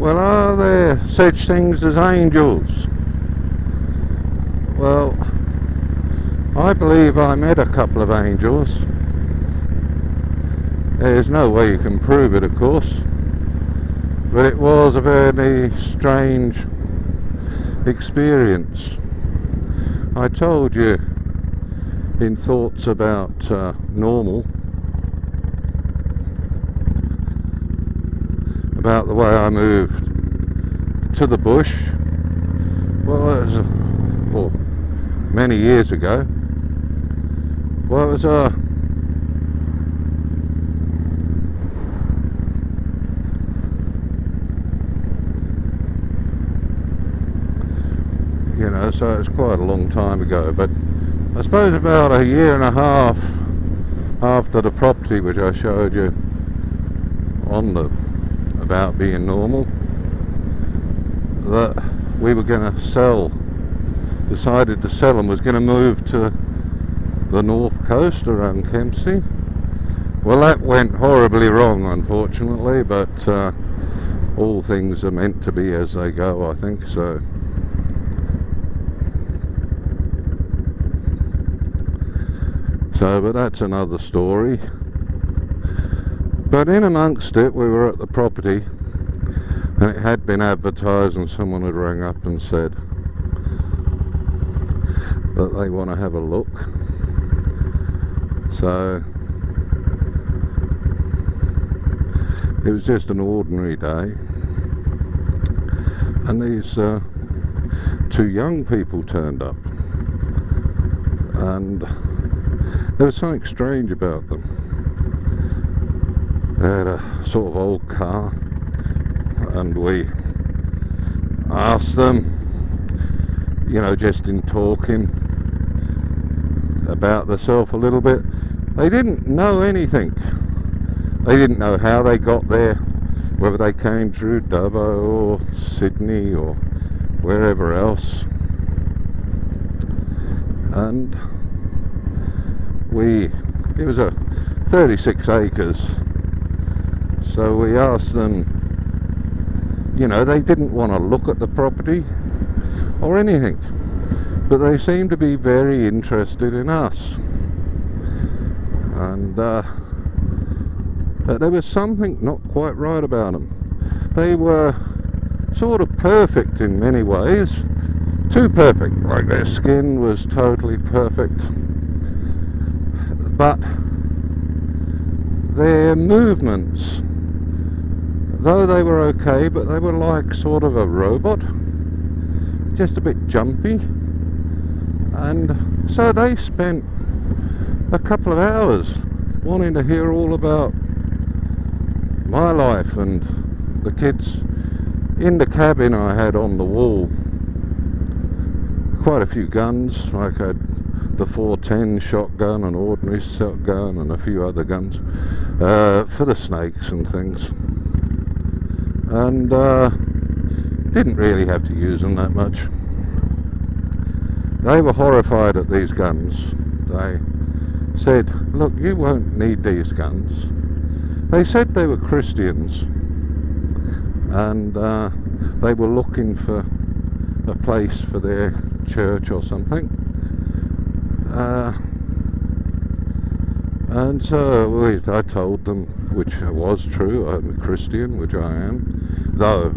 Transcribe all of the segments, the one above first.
Well, are there such things as angels? Well, I believe I met a couple of angels. There's no way you can prove it, of course, but it was a very strange experience. I told you in Thoughts About Normal about the way I moved to the bush. Well, it was many years ago. Well, it was you know, so it's quite a long time ago, but I suppose about a year and a half after the property which I showed you on the About Being Normal, that we were going to sell, decided to sell, and was going to move to the north coast around Kempsey. Well, that went horribly wrong, unfortunately, but all things are meant to be as they go, I think. So, but that's another story. But in amongst it, we were at the property, and it had been advertised, and someone had rang up and said that they want to have a look. So it was just an ordinary day, and these two young people turned up, and there was something strange about them. They had a sort of old car, and we asked them, you know, just in talking about themselves a little bit. They didn't know anything. They didn't know how they got there, whether they came through Dubbo or Sydney or wherever else. And it was a 36 acres, so we asked them, you know, they didn't want to look at the property or anything, but they seemed to be very interested in us, and but there was something not quite right about them. They were sort of perfect in many ways, too perfect, like their skin was totally perfect, but their movements, though they were okay, but they were like sort of a robot, just a bit jumpy. And so they spent a couple of hours wanting to hear all about my life and the kids. In the cabin I had on the wall quite a few guns, like I had the 410 shotgun, an ordinary shotgun, and a few other guns for the snakes and things, and didn't really have to use them that much. They were horrified at these guns. They said, look, you won't need these guns. They said they were Christians, and they were looking for a place for their church or something. And so I told them, which was true, I'm a Christian, which I am, though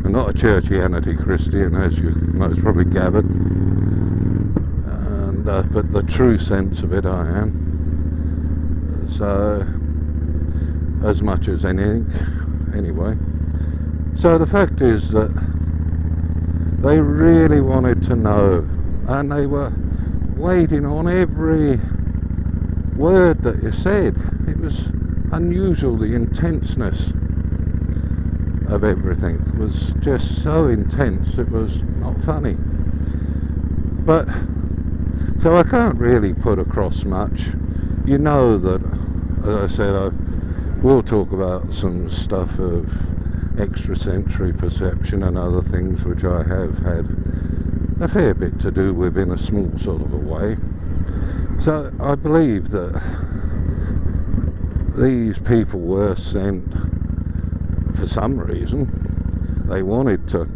I'm not a churchianity Christian, as you most probably gathered, and but the true sense of it I am. So, as much as anything, anyway. So the fact is that they really wanted to know, and they were waiting on every word that you said. It was unusual, the intenseness of everything was just so intense, it was not funny. But so I can't really put across much. You know that, as I said, I will talk about some stuff of extrasensory perception and other things which I have had a fair bit to do with in a small sort of a way. So I believe that these people were sent for some reason, they wanted to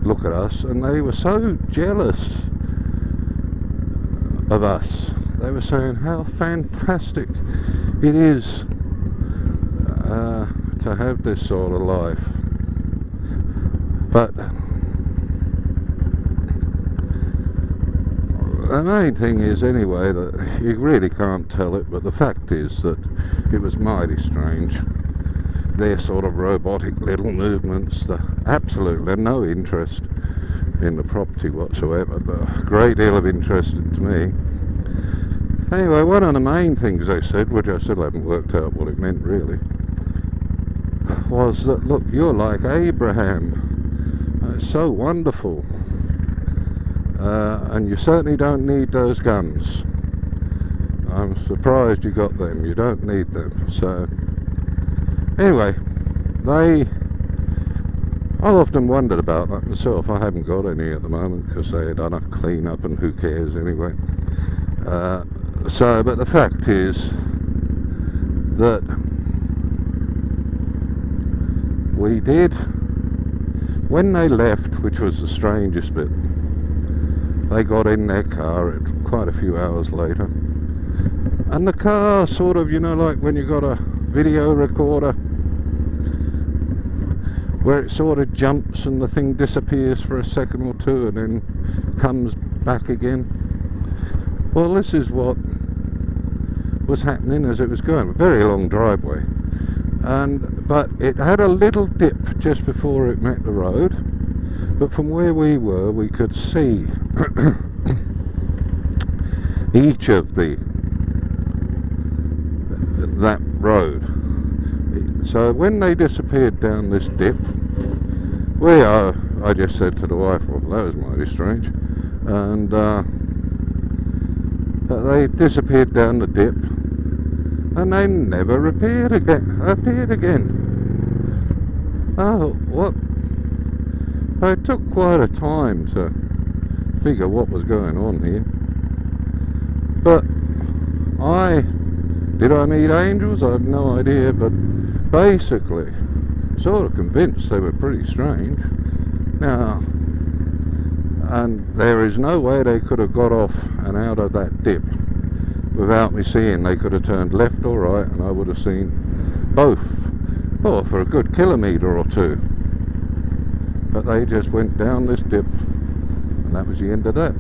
look at us, and they were so jealous of us. They were saying how fantastic it is to have this sort of life. But the main thing is, anyway, that you really can't tell it, but the fact is that it was mighty strange. Their sort of robotic little movements, absolutely no interest in the property whatsoever, but a great deal of interest to me. Anyway, one of the main things they said, which I still haven't worked out what it meant really, was that, look, you're like Abraham. It's so wonderful. And you certainly don't need those guns. I'm surprised you got them. You don't need them. So, anyway, I've often wondered about that myself. I haven't got any at the moment because they had done a clean up, and who cares anyway. But the fact is that we did, when they left, which was the strangest bit, they got in their car quite a few hours later, and the car sort of, you know, like when you got a video recorder where it sort of jumps and the thing disappears for a second or two and then comes back again. Well, this is what was happening as it was going. A very long driveway, but it had a little dip just before it met the road. But from where we were, we could see each of that road. So when they disappeared down this dip, I just said to the wife, well, that was mighty strange. And they disappeared down the dip, and they never appeared again. Oh, what? It took quite a time to figure what was going on here. But did I meet angels? I have no idea, but basically sort of convinced they were pretty strange. Now, and there is no way they could have got off and out of that dip without me seeing. They could have turned left or right, and I would have seen both, well, for a good kilometre or two. But they just went down this dip, and that was the end of that.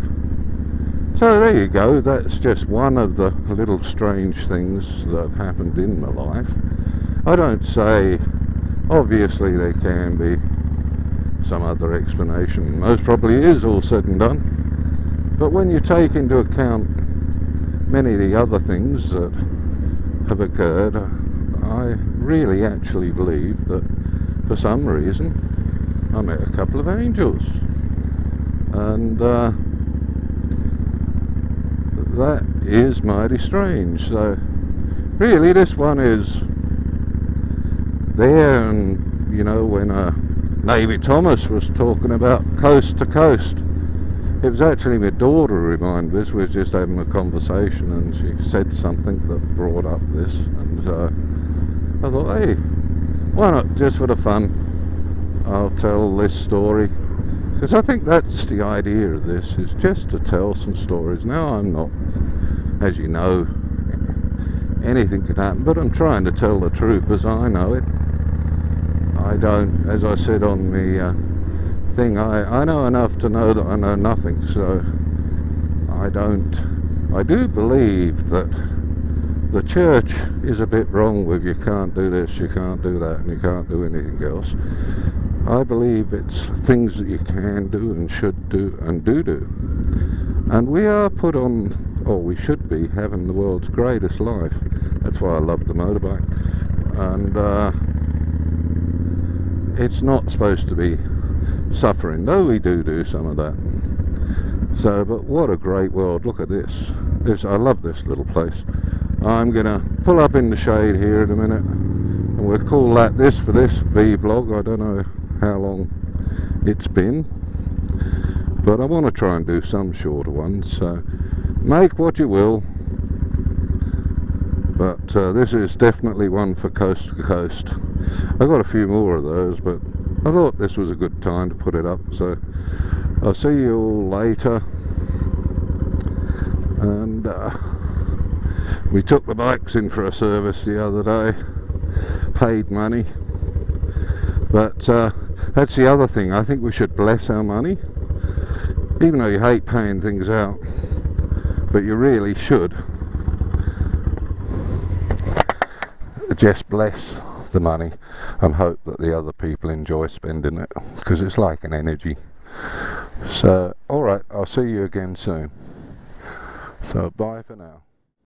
So there you go. That's just one of the little strange things that have happened in my life. I don't say, obviously there can be some other explanation. Most probably is, all said and done. But when you take into account many of the other things that have occurred, I really actually believe that for some reason I met a couple of angels, and that is mighty strange. So really this one is there, and you know, when Navy Thomas was talking about coast to coast, it was actually my daughter who reminded us. We were just having a conversation and she said something that brought up this, and I thought, hey, why not, just for the fun, I'll tell this story, because I think that's the idea of this, is just to tell some stories. Now, I'm not, as you know, anything can happen, but I'm trying to tell the truth as I know it. I don't, as I said on the thing, I know enough to know that I know nothing, so I do believe that the church is a bit wrong with you can't do this, you can't do that, and you can't do anything else. I believe it's things that you can do and should do and do. And we are put on, or we should be, having the world's greatest life. That's why I love the motorbike. And it's not supposed to be suffering, though we do some of that. So, but what a great world. Look at this. I love this little place. I'm going to pull up in the shade here in a minute, and we'll call that this for this vlog. I don't know how long it's been, but I want to try and do some shorter ones, so make what you will. But this is definitely one for coast to coast. I've got a few more of those, but I thought this was a good time to put it up, so I'll see you all later. And we took the bikes in for a service the other day, paid money, but that's the other thing, I think we should bless our money, even though you hate paying things out, but you really should just bless the money and hope that the other people enjoy spending it, because it's like an energy. So alright, I'll see you again soon, so bye for now.